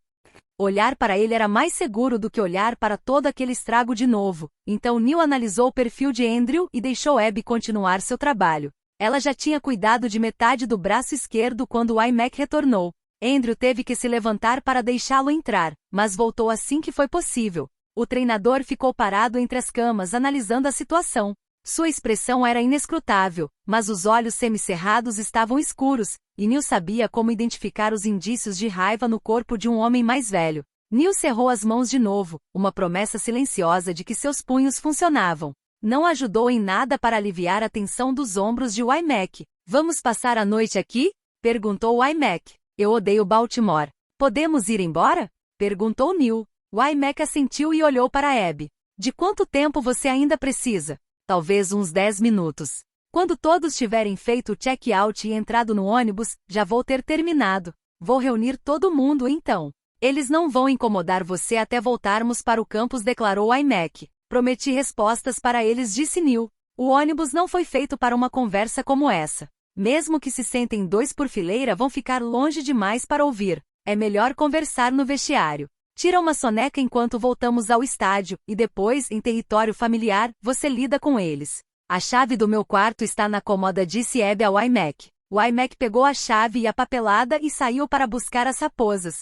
Olhar para ele era mais seguro do que olhar para todo aquele estrago de novo, então Neil analisou o perfil de Andrew e deixou Abby continuar seu trabalho. Ela já tinha cuidado de metade do braço esquerdo quando o iMac retornou. Andrew teve que se levantar para deixá-lo entrar, mas voltou assim que foi possível. O treinador ficou parado entre as camas analisando a situação. Sua expressão era inescrutável, mas os olhos semicerrados estavam escuros, e Neil sabia como identificar os indícios de raiva no corpo de um homem mais velho. Neil cerrou as mãos de novo, uma promessa silenciosa de que seus punhos funcionavam. Não ajudou em nada para aliviar a tensão dos ombros de iMac. Vamos passar a noite aqui? Perguntou o iMac. Eu odeio Baltimore. Podemos ir embora? Perguntou Neil. O iMac assentiu e olhou para Abby. De quanto tempo você ainda precisa? Talvez uns 10 minutos. Quando todos tiverem feito o check-out e entrado no ônibus, já vou ter terminado. Vou reunir todo mundo então. Eles não vão incomodar você até voltarmos para o campus, declarou o iMac. Prometi respostas para eles, disse Neil. O ônibus não foi feito para uma conversa como essa. Mesmo que se sentem 2 por fileira, vão ficar longe demais para ouvir. É melhor conversar no vestiário. Tira uma soneca enquanto voltamos ao estádio, e depois, em território familiar, você lida com eles. A chave do meu quarto está na cômoda, disse Abby ao iMac. O iMac pegou a chave e a papelada e saiu para buscar as raposas.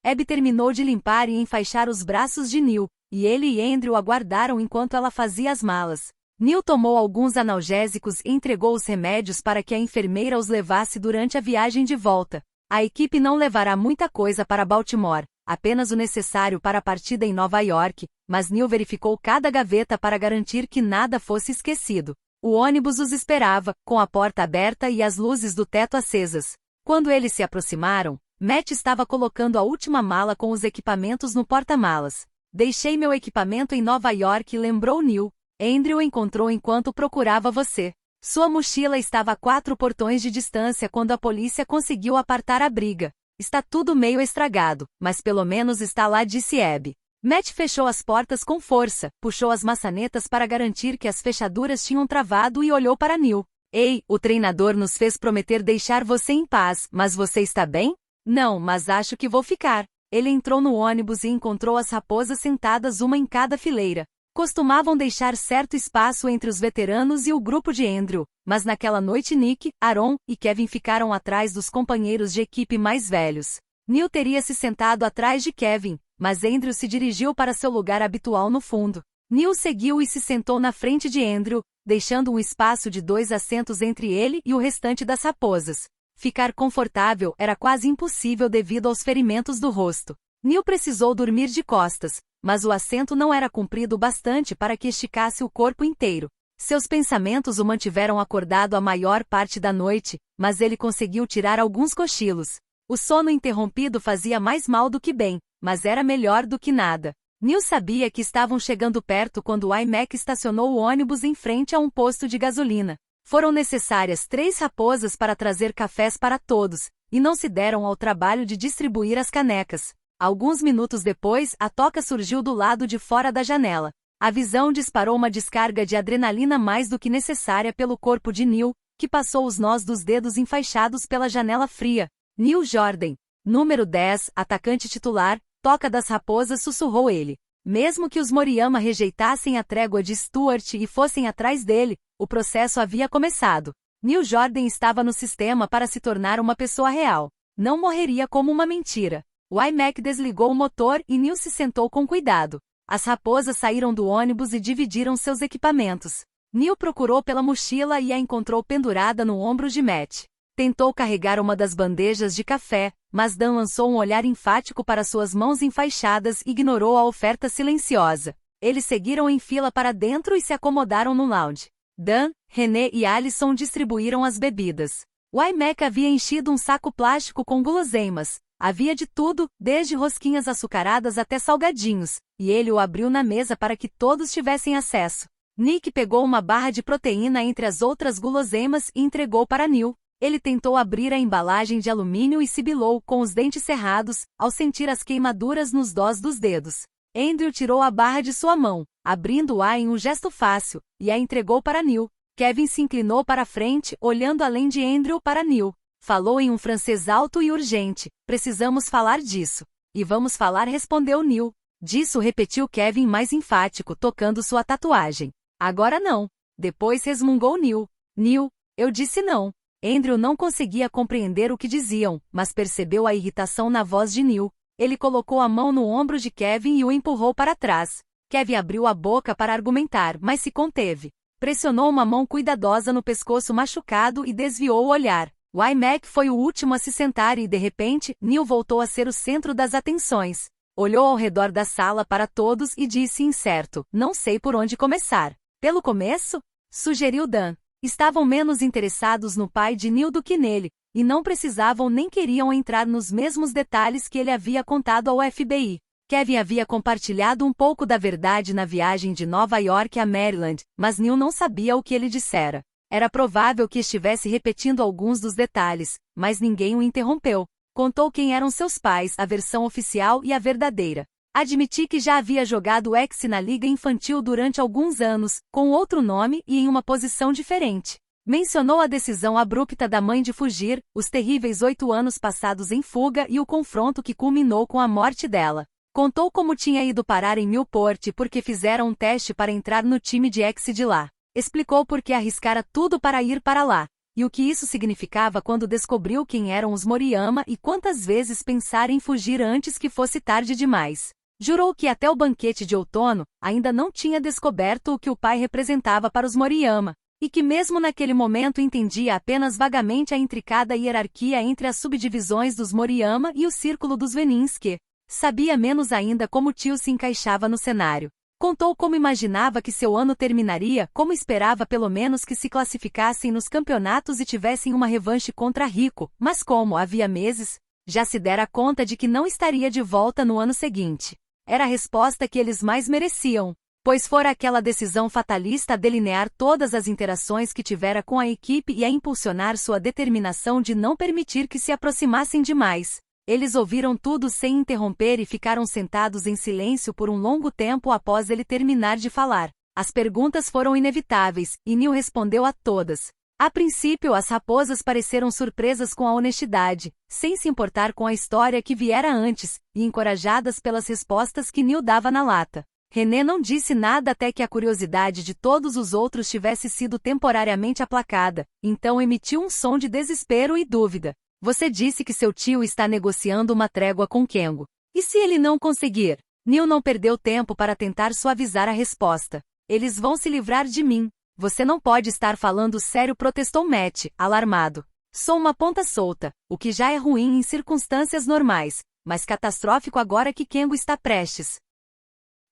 Abby terminou de limpar e enfaixar os braços de Neil, e ele e Andrew aguardaram enquanto ela fazia as malas. Neil tomou alguns analgésicos e entregou os remédios para que a enfermeira os levasse durante a viagem de volta. A equipe não levará muita coisa para Baltimore, apenas o necessário para a partida em Nova York, mas Neil verificou cada gaveta para garantir que nada fosse esquecido. O ônibus os esperava, com a porta aberta e as luzes do teto acesas. Quando eles se aproximaram, Matt estava colocando a última mala com os equipamentos no porta-malas. Deixei meu equipamento em Nova York, lembrou Neil. Andrew encontrou enquanto procurava você. Sua mochila estava a 4 portões de distância quando a polícia conseguiu apartar a briga. Está tudo meio estragado, mas pelo menos está lá, disse Abby. Matt fechou as portas com força, puxou as maçanetas para garantir que as fechaduras tinham travado e olhou para Neil. Ei, o treinador nos fez prometer deixar você em paz, mas você está bem? Não, mas acho que vou ficar. Ele entrou no ônibus e encontrou as raposas sentadas uma em cada fileira. Costumavam deixar certo espaço entre os veteranos e o grupo de Andrew, mas naquela noite Nick, Aaron e Kevin ficaram atrás dos companheiros de equipe mais velhos. Neil teria se sentado atrás de Kevin, mas Andrew se dirigiu para seu lugar habitual no fundo. Neil seguiu e se sentou na frente de Andrew, deixando um espaço de 2 assentos entre ele e o restante das raposas. Ficar confortável era quase impossível devido aos ferimentos do rosto. Neil precisou dormir de costas, mas o assento não era comprido bastante para que esticasse o corpo inteiro. Seus pensamentos o mantiveram acordado a maior parte da noite, mas ele conseguiu tirar alguns cochilos. O sono interrompido fazia mais mal do que bem, mas era melhor do que nada. Neil sabia que estavam chegando perto quando o iMac estacionou o ônibus em frente a um posto de gasolina. Foram necessárias 3 raposas para trazer cafés para todos, e não se deram ao trabalho de distribuir as canecas. Alguns minutos depois, a toca surgiu do lado de fora da janela. A visão disparou uma descarga de adrenalina mais do que necessária pelo corpo de Neil, que passou os nós dos dedos enfaixados pela janela fria. Neil Jordan, número 10, atacante titular, toca das raposas, sussurrou ele. Mesmo que os Moriyama rejeitassem a trégua de Stuart e fossem atrás dele, o processo havia começado. Neil Jordan estava no sistema para se tornar uma pessoa real. Não morreria como uma mentira. O iMac desligou o motor e Neil se sentou com cuidado. As raposas saíram do ônibus e dividiram seus equipamentos. Neil procurou pela mochila e a encontrou pendurada no ombro de Matt. Tentou carregar uma das bandejas de café, mas Dan lançou um olhar enfático para suas mãos enfaixadas e ignorou a oferta silenciosa. Eles seguiram em fila para dentro e se acomodaram no lounge. Dan, René e Alison distribuíram as bebidas. O iMac havia enchido um saco plástico com guloseimas. Havia de tudo, desde rosquinhas açucaradas até salgadinhos, e ele o abriu na mesa para que todos tivessem acesso. Nick pegou uma barra de proteína entre as outras guloseimas e entregou para Neil. Ele tentou abrir a embalagem de alumínio e sibilou com os dentes cerrados, ao sentir as queimaduras nos dós dos dedos. Andrew tirou a barra de sua mão, abrindo-a em um gesto fácil, e a entregou para Neil. Kevin se inclinou para a frente, olhando além de Andrew para Neil. Falou em um francês alto e urgente. Precisamos falar disso. E vamos falar, respondeu Neil. Disso, repetiu Kevin mais enfático, tocando sua tatuagem. Agora não. Depois resmungou Neil. Neil, eu disse não. Andrew não conseguia compreender o que diziam, mas percebeu a irritação na voz de Neil. Ele colocou a mão no ombro de Kevin e o empurrou para trás. Kevin abriu a boca para argumentar, mas se conteve. Pressionou uma mão cuidadosa no pescoço machucado e desviou o olhar. Mac foi o último a se sentar e, de repente, Neil voltou a ser o centro das atenções. Olhou ao redor da sala para todos e disse incerto, não sei por onde começar. Pelo começo? Sugeriu Dan. Estavam menos interessados no pai de Neil do que nele, e não precisavam nem queriam entrar nos mesmos detalhes que ele havia contado ao FBI. Kevin havia compartilhado um pouco da verdade na viagem de Nova York a Maryland, mas Neil não sabia o que ele dissera. Era provável que estivesse repetindo alguns dos detalhes, mas ninguém o interrompeu. Contou quem eram seus pais, a versão oficial e a verdadeira. Admiti que já havia jogado X na liga infantil durante alguns anos, com outro nome e em uma posição diferente. Mencionou a decisão abrupta da mãe de fugir, os terríveis 8 anos passados em fuga e o confronto que culminou com a morte dela. Contou como tinha ido parar em Newport porque fizeram um teste para entrar no time de X de lá. Explicou por que arriscara tudo para ir para lá, e o que isso significava quando descobriu quem eram os Moriyama e quantas vezes pensara em fugir antes que fosse tarde demais. Jurou que até o banquete de outono, ainda não tinha descoberto o que o pai representava para os Moriyama, e que mesmo naquele momento entendia apenas vagamente a intricada hierarquia entre as subdivisões dos Moriyama e o círculo dos Venins que sabia menos ainda como o tio se encaixava no cenário. Contou como imaginava que seu ano terminaria, como esperava pelo menos que se classificassem nos campeonatos e tivessem uma revanche contra Rico, mas como havia meses, já se dera conta de que não estaria de volta no ano seguinte. Era a resposta que eles mais mereciam, pois fora aquela decisão fatalista a delinear todas as interações que tivera com a equipe e a impulsionar sua determinação de não permitir que se aproximassem demais. Eles ouviram tudo sem interromper e ficaram sentados em silêncio por um longo tempo após ele terminar de falar. As perguntas foram inevitáveis, e Neil respondeu a todas. A princípio, as raposas pareceram surpresas com a honestidade, sem se importar com a história que viera antes, e encorajadas pelas respostas que Neil dava na lata. René não disse nada até que a curiosidade de todos os outros tivesse sido temporariamente aplacada, então emitiu um som de desespero e dúvida. Você disse que seu tio está negociando uma trégua com Kengo. E se ele não conseguir? Neil não perdeu tempo para tentar suavizar a resposta. Eles vão se livrar de mim. Você não pode estar falando sério, protestou Matt, alarmado. Sou uma ponta solta, o que já é ruim em circunstâncias normais, mas catastrófico agora que Kengo está prestes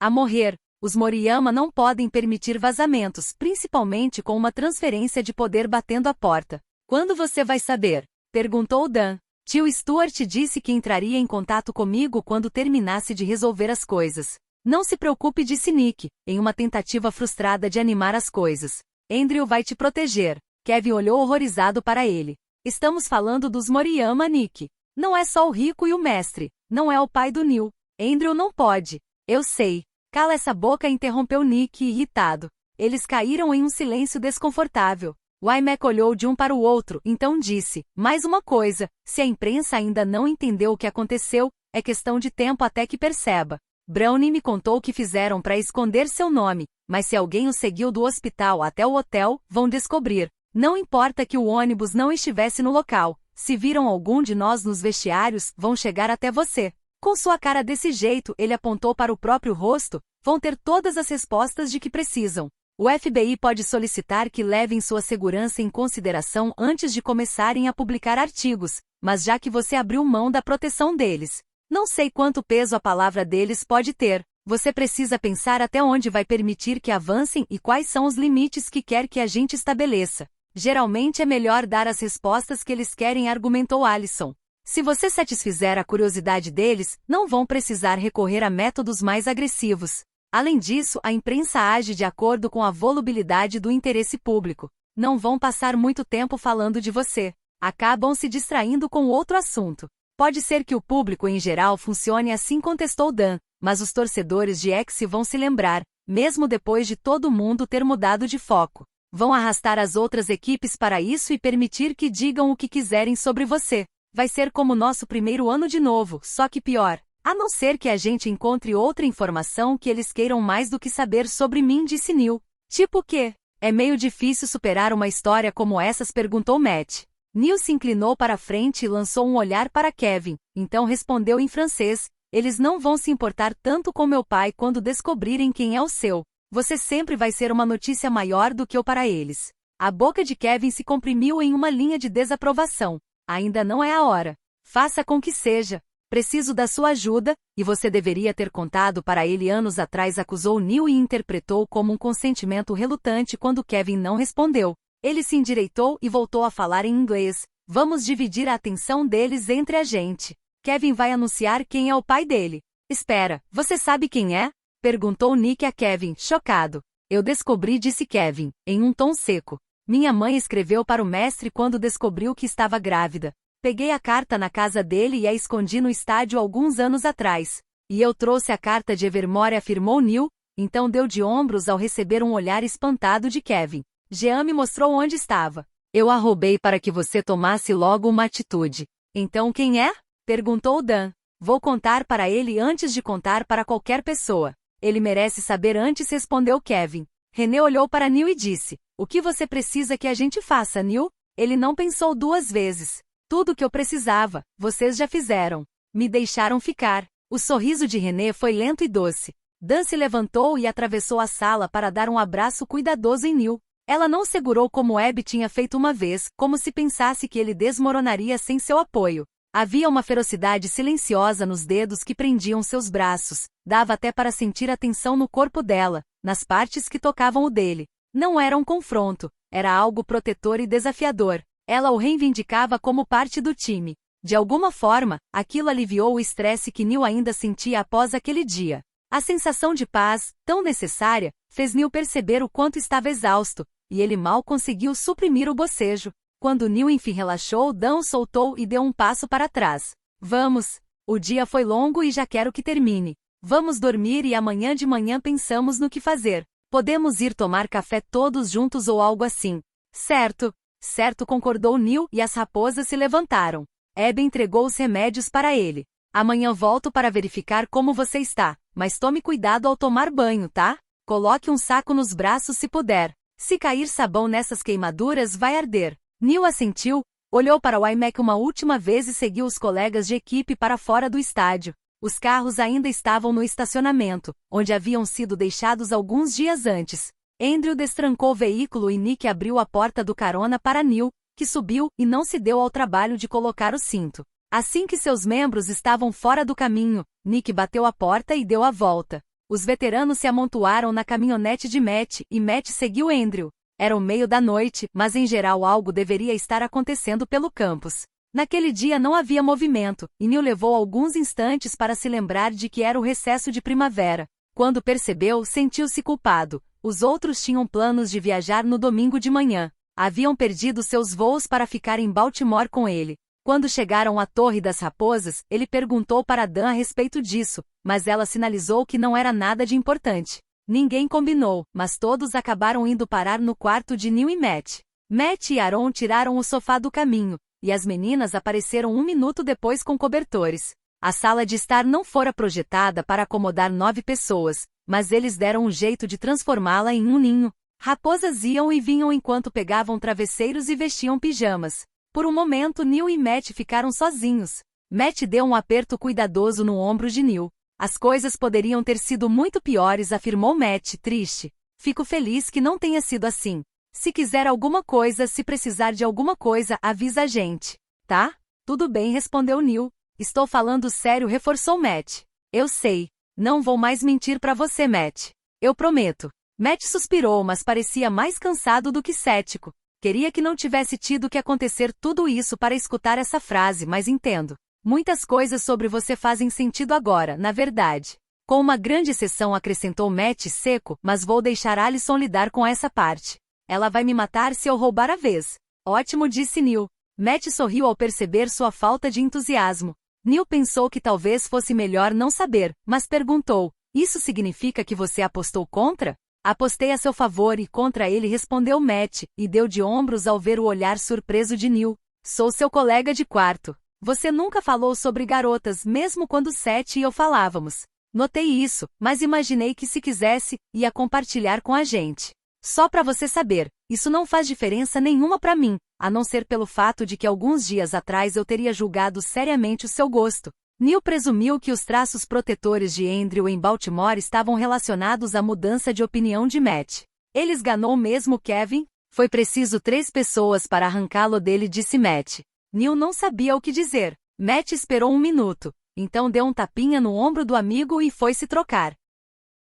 a morrer. Os Moriyama não podem permitir vazamentos, principalmente com uma transferência de poder batendo a porta. Quando você vai saber? Perguntou Dan. Tio Stuart disse que entraria em contato comigo quando terminasse de resolver as coisas. Não se preocupe, disse Nick, em uma tentativa frustrada de animar as coisas. Andrew vai te proteger. Kevin olhou horrorizado para ele. Estamos falando dos Moriyama, Nick. Não é só o rico e o mestre. Não é o pai do Neil. Andrew não pode. Eu sei. Cala essa boca, interrompeu Nick, irritado. Eles caíram em um silêncio desconfortável. Mac olhou de um para o outro, então disse, mais uma coisa, se a imprensa ainda não entendeu o que aconteceu, é questão de tempo até que perceba. Brownie me contou o que fizeram para esconder seu nome, mas se alguém o seguiu do hospital até o hotel, vão descobrir. Não importa que o ônibus não estivesse no local, se viram algum de nós nos vestiários, vão chegar até você. Com sua cara desse jeito, ele apontou para o próprio rosto, vão ter todas as respostas de que precisam. O FBI pode solicitar que levem sua segurança em consideração antes de começarem a publicar artigos, mas já que você abriu mão da proteção deles, não sei quanto peso a palavra deles pode ter. Você precisa pensar até onde vai permitir que avancem e quais são os limites que quer que a gente estabeleça. Geralmente é melhor dar as respostas que eles querem, argumentou Allison. Se você satisfizer a curiosidade deles, não vão precisar recorrer a métodos mais agressivos. Além disso, a imprensa age de acordo com a volubilidade do interesse público. Não vão passar muito tempo falando de você. Acabam se distraindo com outro assunto. Pode ser que o público em geral funcione assim, contestou Dan, mas os torcedores de X vão se lembrar, mesmo depois de todo mundo ter mudado de foco. Vão arrastar as outras equipes para isso e permitir que digam o que quiserem sobre você. Vai ser como nosso primeiro ano de novo, só que pior. A não ser que a gente encontre outra informação que eles queiram mais do que saber sobre mim, disse Neil. Tipo o quê? É meio difícil superar uma história como essas, perguntou Matt. Neil se inclinou para a frente e lançou um olhar para Kevin, então respondeu em francês: eles não vão se importar tanto com meu pai quando descobrirem quem é o seu. Você sempre vai ser uma notícia maior do que eu para eles. A boca de Kevin se comprimiu em uma linha de desaprovação. Ainda não é a hora. Faça com que seja. Preciso da sua ajuda, e você deveria ter contado para ele anos atrás, acusou Neil e interpretou como um consentimento relutante quando Kevin não respondeu. Ele se endireitou e voltou a falar em inglês. Vamos dividir a atenção deles entre a gente. Kevin vai anunciar quem é o pai dele. Espera, você sabe quem é? Perguntou Nick a Kevin, chocado. Eu descobri, disse Kevin, em um tom seco. Minha mãe escreveu para o mestre quando descobriu que estava grávida. Peguei a carta na casa dele e a escondi no estádio alguns anos atrás. E eu trouxe a carta de Evermore, afirmou Neil, então deu de ombros ao receber um olhar espantado de Kevin. Jean me mostrou onde estava. Eu a roubei para que você tomasse logo uma atitude. Então quem é? Perguntou Dan. Vou contar para ele antes de contar para qualquer pessoa. Ele merece saber antes, respondeu Kevin. René olhou para Neil e disse: o que você precisa que a gente faça, Neil? Ele não pensou duas vezes. Tudo o que eu precisava, vocês já fizeram. Me deixaram ficar. O sorriso de René foi lento e doce. Dan se levantou e atravessou a sala para dar um abraço cuidadoso em Neil. Ela não segurou como Abby tinha feito uma vez, como se pensasse que ele desmoronaria sem seu apoio. Havia uma ferocidade silenciosa nos dedos que prendiam seus braços. Dava até para sentir a tensão no corpo dela, nas partes que tocavam o dele. Não era um confronto, era algo protetor e desafiador. Ela o reivindicava como parte do time. De alguma forma, aquilo aliviou o estresse que Neil ainda sentia após aquele dia. A sensação de paz, tão necessária, fez Neil perceber o quanto estava exausto, e ele mal conseguiu suprimir o bocejo. Quando Neil enfim relaxou, Dan o soltou e deu um passo para trás. Vamos! O dia foi longo e já quero que termine. Vamos dormir e amanhã de manhã pensamos no que fazer. Podemos ir tomar café todos juntos ou algo assim. Certo! Certo, concordou Neil e as raposas se levantaram. Abby entregou os remédios para ele. Amanhã volto para verificar como você está, mas tome cuidado ao tomar banho, tá? Coloque um saco nos braços se puder. Se cair sabão nessas queimaduras vai arder. Neil assentiu, olhou para o iMac uma última vez e seguiu os colegas de equipe para fora do estádio. Os carros ainda estavam no estacionamento, onde haviam sido deixados alguns dias antes. Andrew destrancou o veículo e Nick abriu a porta do carona para Neil, que subiu e não se deu ao trabalho de colocar o cinto. Assim que seus membros estavam fora do caminho, Nick bateu a porta e deu a volta. Os veteranos se amontoaram na caminhonete de Matt e Matt seguiu Andrew. Era o meio da noite, mas em geral algo deveria estar acontecendo pelo campus. Naquele dia não havia movimento, e Neil levou alguns instantes para se lembrar de que era o recesso de primavera. Quando percebeu, sentiu-se culpado. Os outros tinham planos de viajar no domingo de manhã. Haviam perdido seus voos para ficar em Baltimore com ele. Quando chegaram à Torre das Raposas, ele perguntou para Dan a respeito disso, mas ela sinalizou que não era nada de importante. Ninguém combinou, mas todos acabaram indo parar no quarto de Neil e Matt. Matt e Aaron tiraram o sofá do caminho, e as meninas apareceram um minuto depois com cobertores. A sala de estar não fora projetada para acomodar 9 pessoas, mas eles deram um jeito de transformá-la em um ninho. Raposas iam e vinham enquanto pegavam travesseiros e vestiam pijamas. Por um momento Neil e Matt ficaram sozinhos. Matt deu um aperto cuidadoso no ombro de Neil. As coisas poderiam ter sido muito piores, afirmou Matt, triste. Fico feliz que não tenha sido assim. Se quiser alguma coisa, se precisar de alguma coisa, avisa a gente. Tá? Tudo bem, respondeu Neil. Estou falando sério, reforçou Matt. Eu sei. Não vou mais mentir para você, Matt. Eu prometo. Matt suspirou, mas parecia mais cansado do que cético. Queria que não tivesse tido que acontecer tudo isso para escutar essa frase, mas entendo. Muitas coisas sobre você fazem sentido agora, na verdade. Com uma grande exceção, acrescentou Matt seco, mas vou deixar Alison lidar com essa parte. Ela vai me matar se eu roubar a vez. Ótimo, disse Neil. Matt sorriu ao perceber sua falta de entusiasmo. Neil pensou que talvez fosse melhor não saber, mas perguntou, isso significa que você apostou contra? Apostei a seu favor e contra ele, respondeu Matt, e deu de ombros ao ver o olhar surpreso de Neil. Sou seu colega de quarto. Você nunca falou sobre garotas mesmo quando Seth e eu falávamos. Notei isso, mas imaginei que se quisesse, ia compartilhar com a gente. Só pra você saber, isso não faz diferença nenhuma pra mim, a não ser pelo fato de que alguns dias atrás eu teria julgado seriamente o seu gosto. Neil presumiu que os traços protetores de Andrew em Baltimore estavam relacionados à mudança de opinião de Matt. Ele esganou mesmo Kevin? Foi preciso 3 pessoas para arrancá-lo dele, disse Matt. Neil não sabia o que dizer. Matt esperou 1 minuto, então deu um tapinha no ombro do amigo e foi se trocar.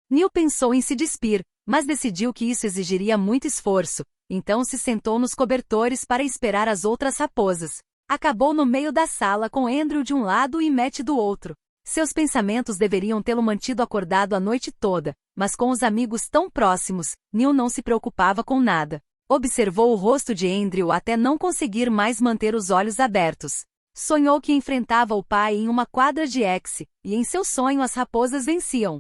Neil pensou em se despir, mas decidiu que isso exigiria muito esforço, então se sentou nos cobertores para esperar as outras raposas. Acabou no meio da sala com Andrew de um lado e Matt do outro. Seus pensamentos deveriam tê-lo mantido acordado a noite toda, mas com os amigos tão próximos, Neil não se preocupava com nada. Observou o rosto de Andrew até não conseguir mais manter os olhos abertos. Sonhou que enfrentava o pai em uma quadra de exe, e em seu sonho as raposas venciam.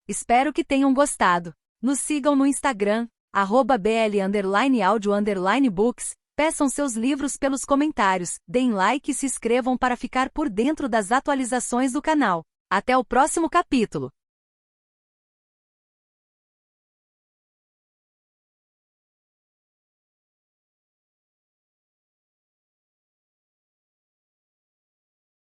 Espero que tenham gostado. Nos sigam no Instagram, @bl_audio_books, peçam seus livros pelos comentários, deem like e se inscrevam para ficar por dentro das atualizações do canal. Até o próximo capítulo!